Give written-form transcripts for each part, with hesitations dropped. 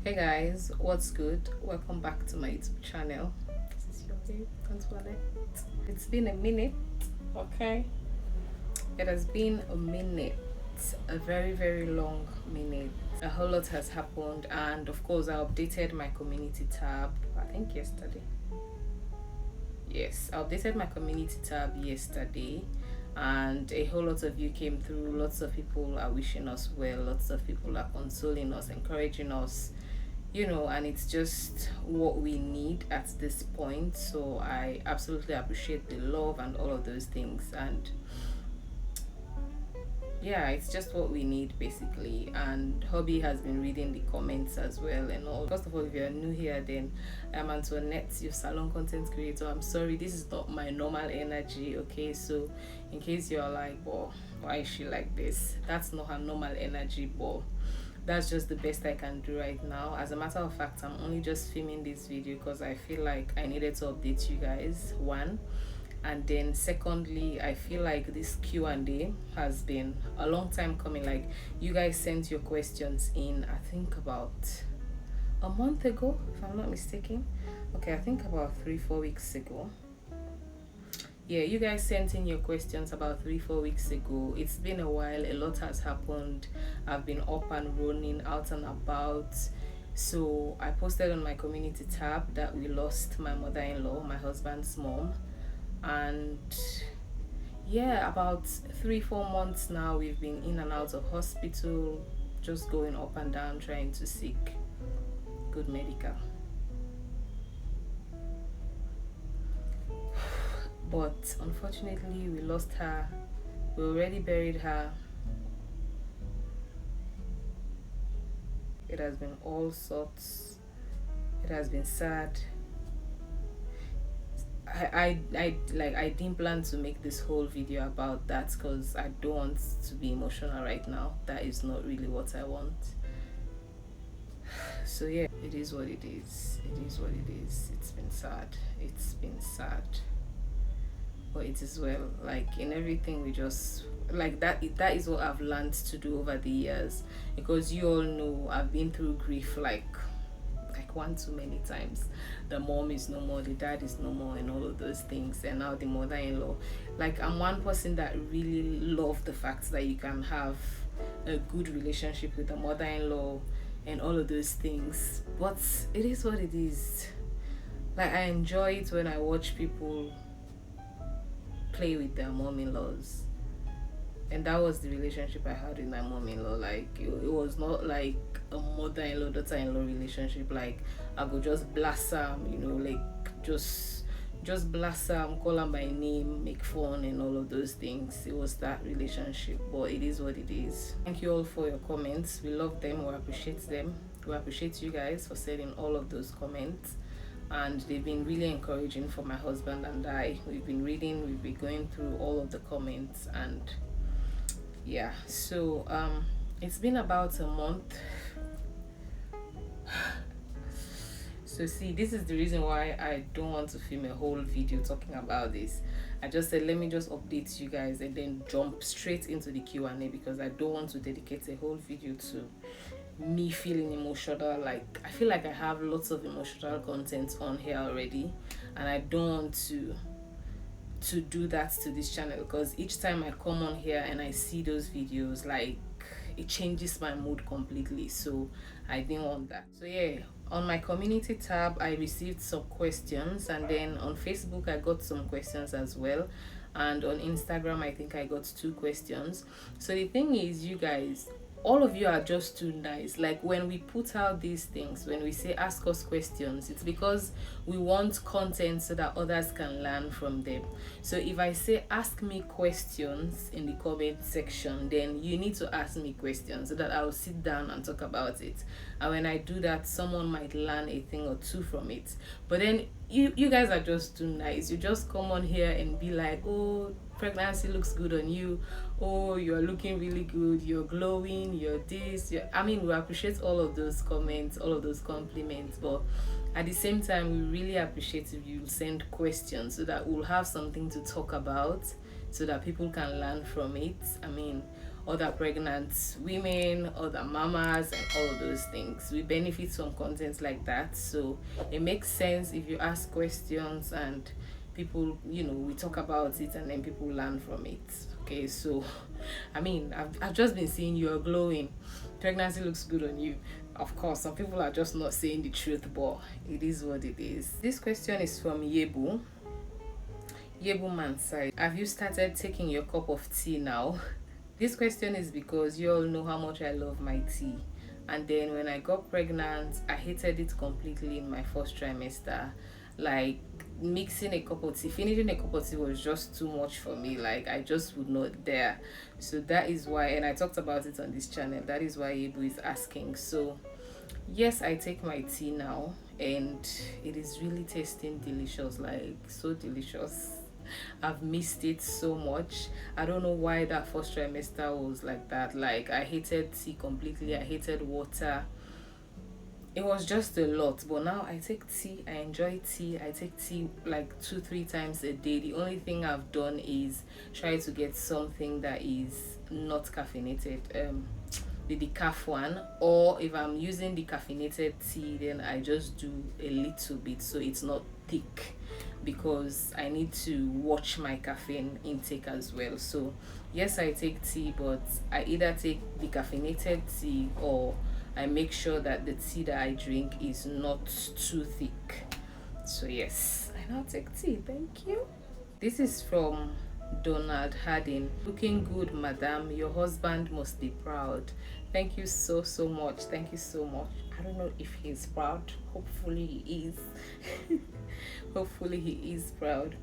Hey guys, what's good? Welcome back to my YouTube channel. This is your babe, Antoinette. It's been a minute, okay? It has been a minute, a very, very long minute. A whole lot has happened, and of course, I updated my community tab, I think yesterday. Yes, I updated my community tab yesterday, and a whole lot of you came through. Lots of people are wishing us well, lots of people are consoling us, encouraging us, and it's just what we need at this point. So I absolutely appreciate the love and all of those things. And yeah, it's just what we need basically. And Hobby has been reading the comments as well and all. First of all, if you're new here, then I'm Antoinette, your salon content creator. I'm sorry, this is not my normal energy, okay? So in case you're like, well, why is she like this? That's not her normal energy, but that's just the best I can do right now. As a matter of fact, I'm only just filming this video because I feel like I needed to update you guys, one, and then secondly, I feel like this Q&A has been a long time coming. Like, you guys sent your questions in, I think about a month ago, if I'm not mistaken. Okay, I think about 3-4 weeks ago. Yeah, you guys sent in your questions about 3-4 weeks ago. It's been a while, a lot has happened. I've been up and running, out and about. So I posted on my community tab that we lost my mother-in-law, my husband's mom. And yeah, about 3-4 months now we've been in and out of hospital, just going up and down, trying to seek good medical. But unfortunately, we lost her. We already buried her. It has been all sorts. It has been sad. I didn't plan to make this whole video about that because I don't want to be emotional right now. That is not really what I want. So yeah, it is what it is. It is what it is. It's been sad. It's been sad. But it is well. Like in everything, we just like that is what I've learned to do over the years, because you all know I've been through grief like one too many times. The mom is no more, the dad is no more, and all of those things, and now the mother-in-law. Like, I'm one person that really love the fact that you can have a good relationship with a mother-in-law and all of those things, but it is what it is. Like, I enjoy it when I watch people play with their mom-in-laws, and that was the relationship I had with my mom-in-law. Like, it was not like a mother-in-law daughter-in-law relationship. Like, I go just blast them, like just blast them, call them by name, make fun and all of those things. It was that relationship, but it is what it is. Thank you all for your comments. We love them, we appreciate them. We appreciate you guys for sending all of those comments, and they've been really encouraging for my husband and I. We've been reading, we've been going through all of the comments, and yeah, so it's been about a month. So see, this is the reason why I don't want to film a whole video talking about this. I just said, let me just update you guys and then jump straight into the Q&A, because I don't want to dedicate a whole video to me feeling emotional. Like, I feel like I have lots of emotional content on here already, and I don't want to do that to this channel, because each time I come on here and I see those videos, like, it changes my mood completely. So I didn't want that. So yeah, on my community tab I received some questions, and then on Facebook I got some questions as well, and on Instagram I think I got 2 questions. So the thing is, you guys, all of you are just too nice. Like, when we put out these things, when we say ask us questions, it's because we want content so that others can learn from them. So if I say ask me questions in the comment section, then you need to ask me questions so that I'll sit down and talk about it. And when I do that, someone might learn a thing or two from it. But then you guys are just too nice. You just come on here and be like, oh, pregnancy looks good on you, oh, you're looking really good, you're glowing, you're this, I mean, we appreciate all of those comments, all of those compliments, but at the same time we really appreciate if you send questions so that we'll have something to talk about, so that people can learn from it. I mean, other pregnant women, other mamas, and all those things. We benefit from content like that, so it makes sense if you ask questions and people, we talk about it and then people learn from it. Okay, so I mean, I've just been seeing you're glowing. Pregnancy looks good on you. Of course, some people are just not saying the truth, but it is what it is. This question is from Yebu. Yebu Mansai. Have you started taking your cup of tea now? This question is because you all know how much I love my tea. And then when I got pregnant, I hated it completely in my first trimester. Like, mixing a cup of tea, finishing a cup of tea was just too much for me. Like, I just would not dare. So that is why, and I talked about it on this channel, that is why Yebu is asking. So yes, I take my tea now, and it is really tasting delicious, like so delicious. I've missed it so much. I don't know why that first trimester was like that. Like, I hated tea completely. I hated water. It was just a lot. But now I take tea. I enjoy tea. I take tea like 2-3 times a day. The only thing I've done is try to get something that is not caffeinated. The decaf one, or if I'm using the caffeinated tea, then I just do a little bit so it's not thick, because I need to watch my caffeine intake as well. So yes, I take tea, but I either take the caffeinated tea or I make sure that the tea that I drink is not too thick. So yes, I now take tea. Thank you. This is from Donald Harding. Looking good, madam. Your husband must be proud. Thank you so much. Thank you so much. I don't know if he's proud. Hopefully he is. Hopefully he is proud.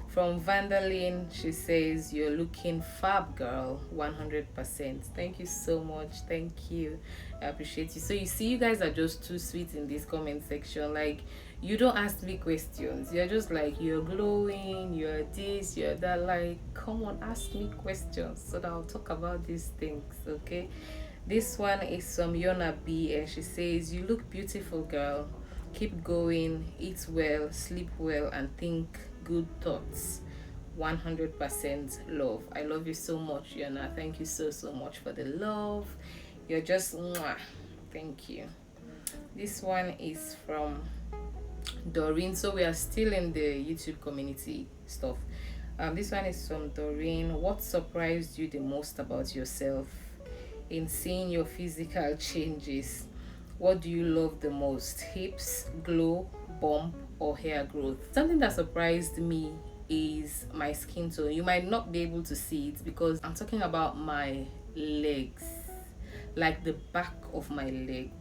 From Vandaline, she says, you're looking fab, girl. 100%. Thank you so much. Thank you. I appreciate you. So you see, you guys are just too sweet in this comment section. Like, you don't ask me questions. You're just like, you're glowing, you're this, you're that. Like, come on, ask me questions so that I'll talk about these things, okay? This one is from Yona B, and she says, you look beautiful, girl. Keep going, eat well, sleep well, and think good thoughts. 100% love. I love you so much, Yona. Thank you so much for the love. You're just mwah. Thank you. This one is from Doreen. So we are still in the YouTube community stuff. This one is from Doreen. What surprised you the most about yourself in seeing your physical changes? What do you love the most? Hips, glow, bump, or hair growth? Something that surprised me is my skin tone. You might not be able to see it because I'm talking about my legs, like the back of my leg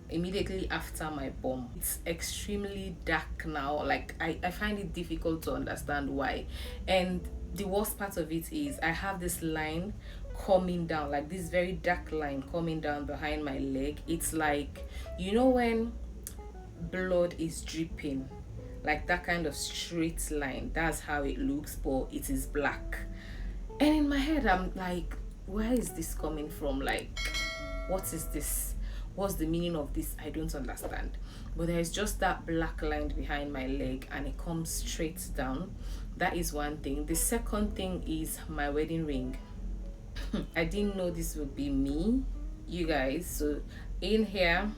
immediately after my bum. It's extremely dark now. Like, I find it difficult to understand why. And the worst part of it is I have this line coming down, like this very dark line coming down behind my leg. It's like, when blood is dripping, like that kind of straight line, that's how it looks, but it is black. And in my head I'm like, where is this coming from? Like, what is this? What's the meaning of this? I don't understand. But there's just that black line behind my leg and it comes straight down. That is one thing. The second thing is my wedding ring. I didn't know this would be me, you guys. So in here,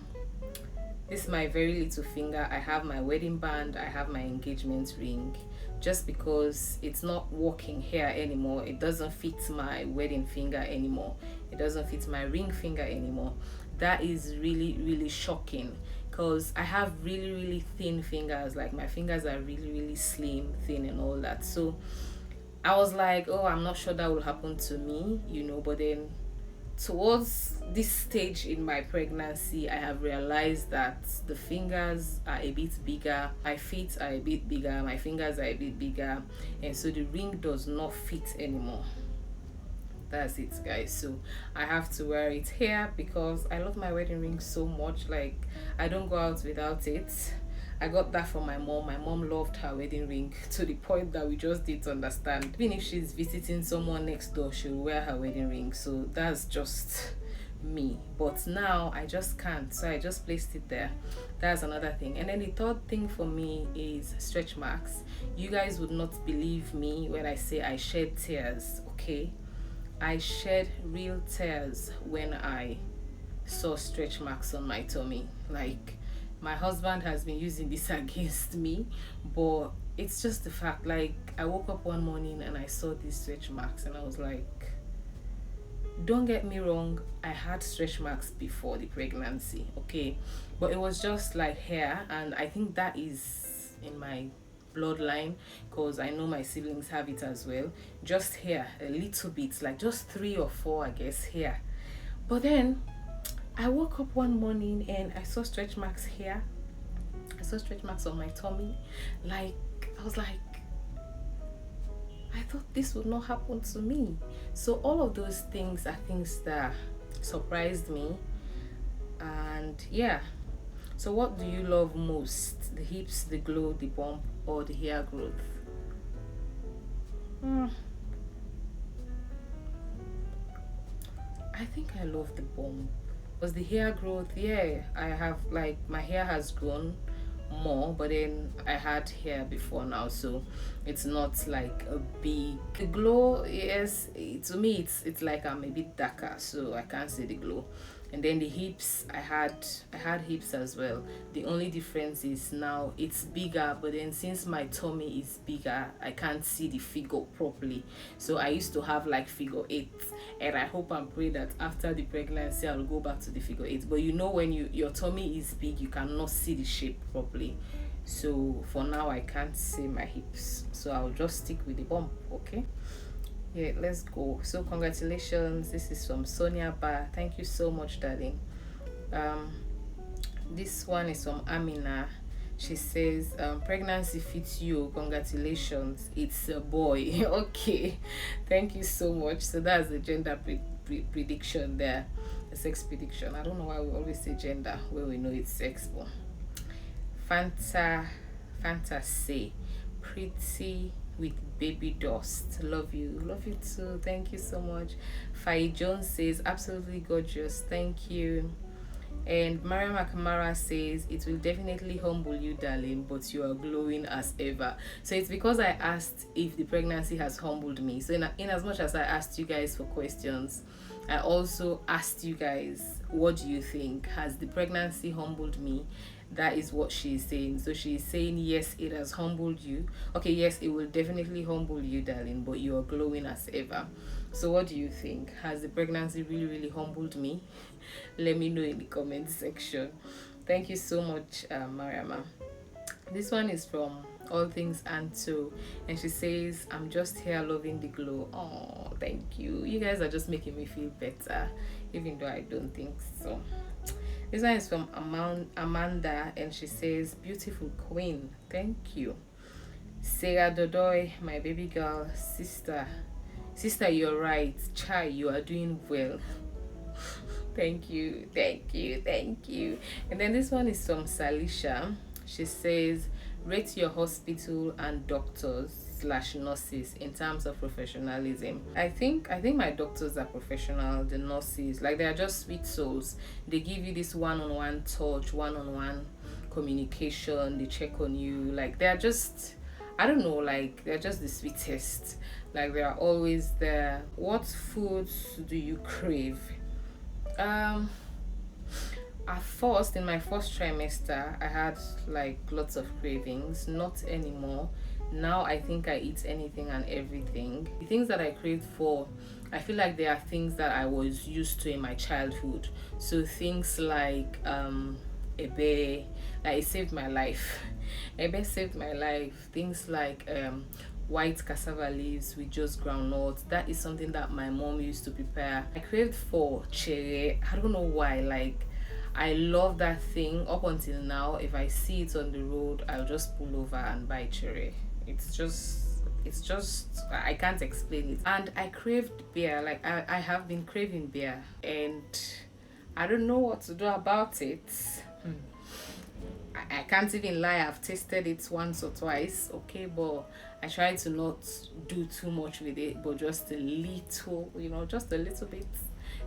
this is my very little finger. I have my wedding band, I have my engagement ring. Just because it's not working here anymore, it doesn't fit my wedding finger anymore, it doesn't fit my ring finger anymore. That is really shocking, because I have really thin fingers. Like, my fingers are really slim, thin, and all that. So I was like, oh, I'm not sure that will happen to me, but then towards this stage in my pregnancy, I have realized that the fingers are a bit bigger, my feet are a bit bigger, my fingers are a bit bigger, and so the ring does not fit anymore. That's it, guys. So I have to wear it here because I love my wedding ring so much. Like, I don't go out without it. I got that from my mom. My mom loved her wedding ring to the point that we just didn't understand. Even if she's visiting someone next door, she'll wear her wedding ring. So that's just me. But now I just can't. So I just placed it there. That's another thing. And then the third thing for me is stretch marks. You guys would not believe me when I say I shed tears, okay? I shed real tears when I saw stretch marks on my tummy. Like, my husband has been using this against me, but it's just the fact. Like, I woke up one morning and I saw these stretch marks, and I was like, don't get me wrong, I had stretch marks before the pregnancy, okay, but it was just like hair, and I think that is in my bloodline because I know my siblings have it as well. Just hair, a little bit, like just 3 or 4, I guess, hair. But then I woke up one morning and I saw stretch marks here. I saw stretch marks on my tummy. Like, I was like, I thought this would not happen to me. So all of those things are things that surprised me. And yeah. So what do you love most? The hips, the glow, the bump, or the hair growth? Hmm. I think I love the bump. Because the hair growth, yeah, I have, like, my hair has grown more, but then I had hair before now, so it's not like a big glow. Yes, to me it's like I'm a bit darker, so I can't see the glow. And then the hips, I had hips as well. The only difference is now it's bigger, but then since my tummy is bigger, I can't see the figure properly. So I used to have like figure 8, and I hope and pray that after the pregnancy I'll go back to the figure 8. But you know, when your tummy is big, you cannot see the shape properly. So for now I can't see my hips, so I'll just stick with the bump. Okay, yeah, let's go. So congratulations, this is from Sonia Ba. Thank you so much, darling. um this one is from Amina. She says, pregnancy fits you, congratulations, it's a boy. Okay, thank you so much. So that's the gender prediction there, the sex prediction. I don't know why we always say gender when we know it's sex, but Fanta Fantasy, pretty with baby dust. Love you too. Thank you so much. Faye Jones says, absolutely gorgeous. Thank you. And Maria Makamara says, it will definitely humble you, darling, but you are glowing as ever. So it's because I asked if the pregnancy has humbled me. So in as much as I asked you guys for questions, I also asked you guys, what do you think? Has the pregnancy humbled me? That is what she's saying. So she's saying, yes, it has humbled you. Okay, yes, it will definitely humble you, darling, but you are glowing as ever. So what do you think? Has the pregnancy really, really humbled me? Let me know in the comment section. Thank you so much, Mariama. This one is from All Things Anto, and she says, I'm just here loving the glow. Oh, thank you. You guys are just making me feel better, even though I don't think so. This one is from Amanda, and she says, beautiful queen. Thank you. Sarah Dodoy, my baby girl, sister, you're right. Chai, you are doing well. Thank you. And then this one is from Salisha. She says, rate your hospital and doctors slash nurses in terms of professionalism. I think my doctors are professional. The nurses, like, they are just sweet souls. They give you this one-on-one touch, one-on-one communication. They check on you. Like, they are just, I don't know, like, they're just the sweetest. Like, they are always there. What foods do you crave? At first, in my first trimester, I had like lots of cravings. Not anymore. Now I think I eat anything and everything. The things that I craved for, I feel like they are things that I was used to in my childhood. So things like ebe, like, it saved my life. Ebe saved my life. Things like white cassava leaves with just groundnuts. That is something that my mom used to prepare. I craved for chere. I don't know why. Like, I love that thing. Up until now, if I see it on the road, I'll just pull over and buy cherry. It's just I can't explain it. And I craved beer. Like, I have been craving beer, and I don't know what to do about it. I can't even lie, I've tasted it once or twice, okay, but I try to not do too much with it, but just a little, just a little bit,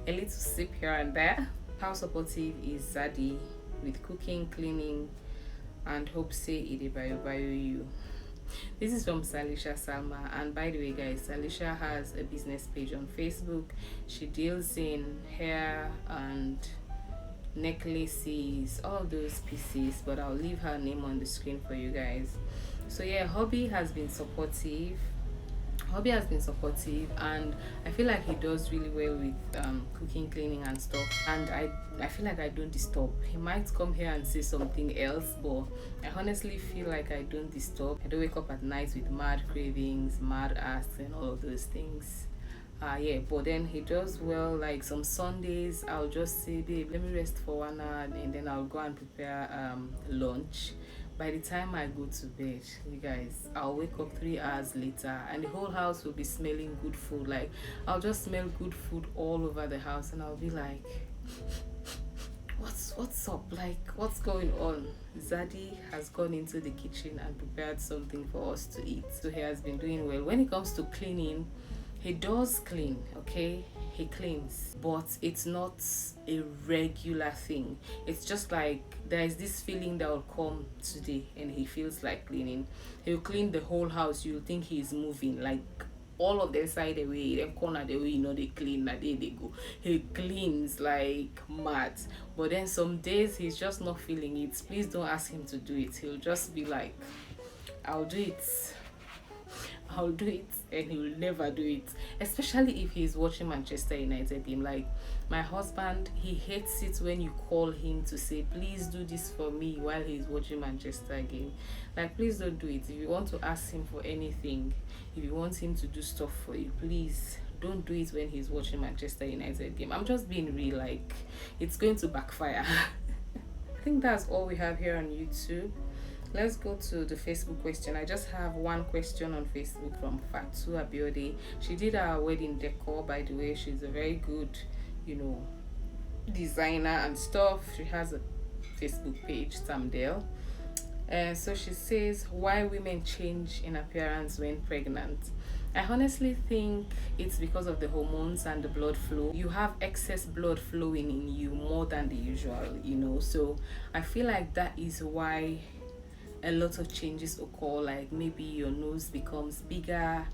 a little sip here and there. How supportive is Zaddy with cooking, cleaning, and hope say it bio you? This is from Salisha Salma, and by the way, guys, Salisha has a business page on Facebook. She deals in hair and necklaces, all those pieces, but I'll leave her name on the screen for you guys. So yeah, Hobby has been supportive, and I feel like he does really well with cooking, cleaning and stuff. And I feel like I don't disturb. He might come here and say something else, but I honestly feel like I don't disturb. I don't wake up at night with mad cravings, mad asks and all of those things. Yeah, but then he does well. Like some Sundays I'll just say, babe, let me rest for 1 hour, and then I'll go and prepare lunch. By the time I go to bed, you guys, I'll wake up 3 hours later and the whole house will be smelling good food. Like I'll just smell good food all over the house, and I'll be like, what's up? Like what's going on? Zaddy has gone into the kitchen and prepared something for us to eat. So he has been doing well. When it comes to cleaning, he does clean, okay? He cleans, but it's not a regular thing. It's just like there is this feeling that will come today and he feels like cleaning. He'll clean the whole house. You'll think he's moving, like all of the side away, the corner the way, they clean, like they go. He cleans like mad. But then some days he's just not feeling it. Please don't ask him to do it. He'll just be like, I'll do it. I'll do it, and he will never do it. Especially if he's watching Manchester United game. Like my husband, he hates it when you call him to say, please do this for me while he's watching Manchester game. Like please don't do it. If you want to ask him for anything, if you want him to do stuff for you, please don't do it when he's watching Manchester United game. I'm just being real, like it's going to backfire. I think that's all we have here on YouTube. Let's go to the Facebook question. I just have one question on Facebook from Fatu Abiode. She did our wedding decor, by the way. She's a very good, designer and stuff. She has a Facebook page, Tamdale. And so she says, why women change in appearance when pregnant. I honestly think it's because of the hormones and the blood flow. You have excess blood flowing in you more than the usual, So I feel like that is why a lot of changes occur. Like maybe your nose becomes bigger,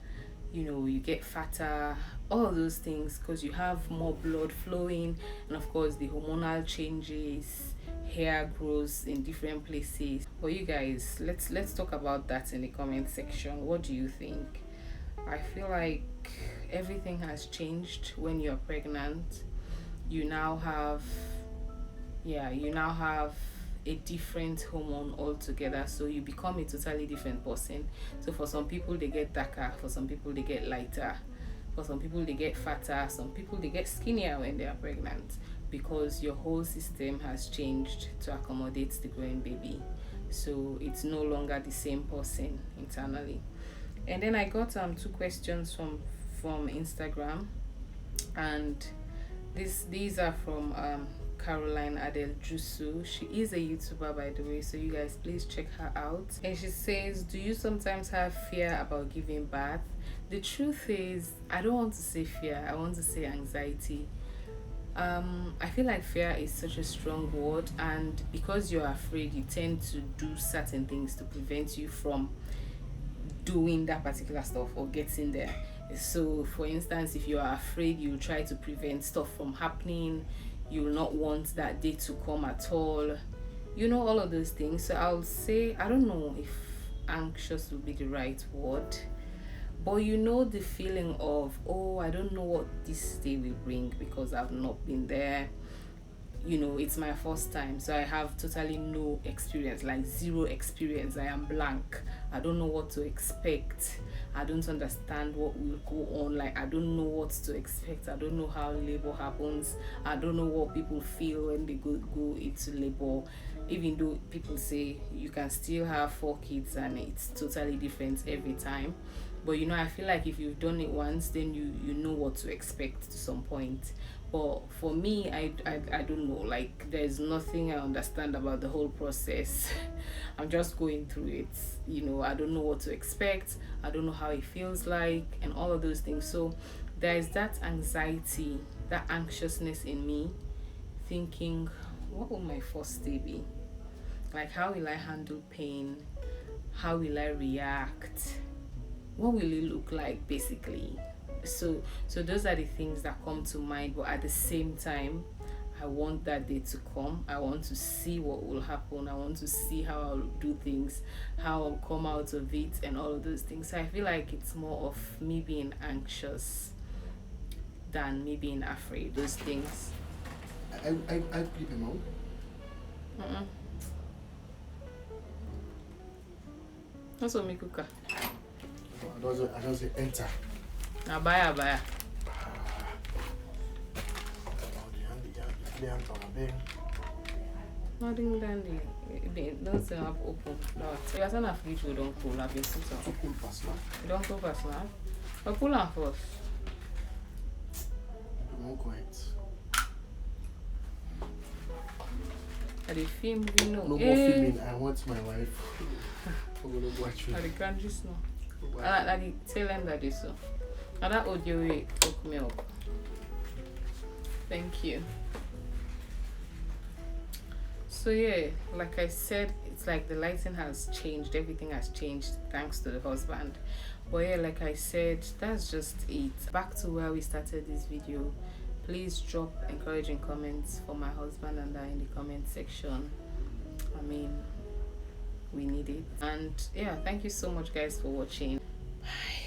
you get fatter, all of those things, because you have more blood flowing. And of course the hormonal changes, hair grows in different places. But you guys, let's talk about that in the comment section. What do you think? I feel like everything has changed when you're pregnant. You now have a different hormone altogether, so you become a totally different person. So for some people they get darker, for some people they get lighter, for some people they get fatter, some people they get skinnier when they are pregnant, because your whole system has changed to accommodate the growing baby. So it's no longer the same person internally. And then I got 2 questions from Instagram, and these are from Caroline Adel Jusu. She is a YouTuber, by the way, so you guys please check her out. And she says, do you sometimes have fear about giving birth? The truth is, I don't want to say fear, I want to say anxiety. I feel like fear is such a strong word, and because you're afraid, you tend to do certain things to prevent you from doing that particular stuff or getting there. So for instance, if you are afraid, you try to prevent stuff from happening. You will not want that day to come at all, all of those things. So I'll say, I don't know if anxious would be the right word, but the feeling of, oh, I don't know what this day will bring because I've not been there. It's my first time, so I have totally no experience, like zero experience. I am blank. I don't know what to expect. I don't understand what will go on. Like I don't know what to expect. I don't know how labor happens. I don't know what people feel when they go into labor, even though people say you can still have 4 kids and it's totally different every time. But I feel like if you've done it once, then you know what to expect to some point. But for me, I don't know. Like there's nothing I understand about the whole process. I'm just going through it. I don't know what to expect. I don't know how it feels like and all of those things. So there is that anxiety, that anxiousness in me, thinking, what will my first day be? Like how will I handle pain? How will I react? What will it look like, basically? So those are the things that come to mind, but at the same time, I want that day to come. I want to see what will happen. I want to see how I'll do things, how I'll come out of it, and all of those things. So I feel like it's more of me being anxious than me being afraid. Those things. I clip him out. Mm-mm. That's what me cook. I don't enter. Abaya. Nothing dandy. Don't say have open. No. You are saying a fridge we don't cool. Have your foot on. Too cool pass now. You don't cool first now. But pull on first. You won't go ahead. Are the film you know? No more filming. I want my wife. I'm gonna watch you. Are the countries now? Are the tail end that is so. Now that audio way hook me up. Thank you. So yeah, like I said, it's like the lighting has changed, everything has changed thanks to the husband. But yeah, like I said, that's just it. Back to where we started this video. Please drop encouraging comments for my husband and I in the comment section. I mean, we need it. And yeah, thank you so much guys for watching. Bye.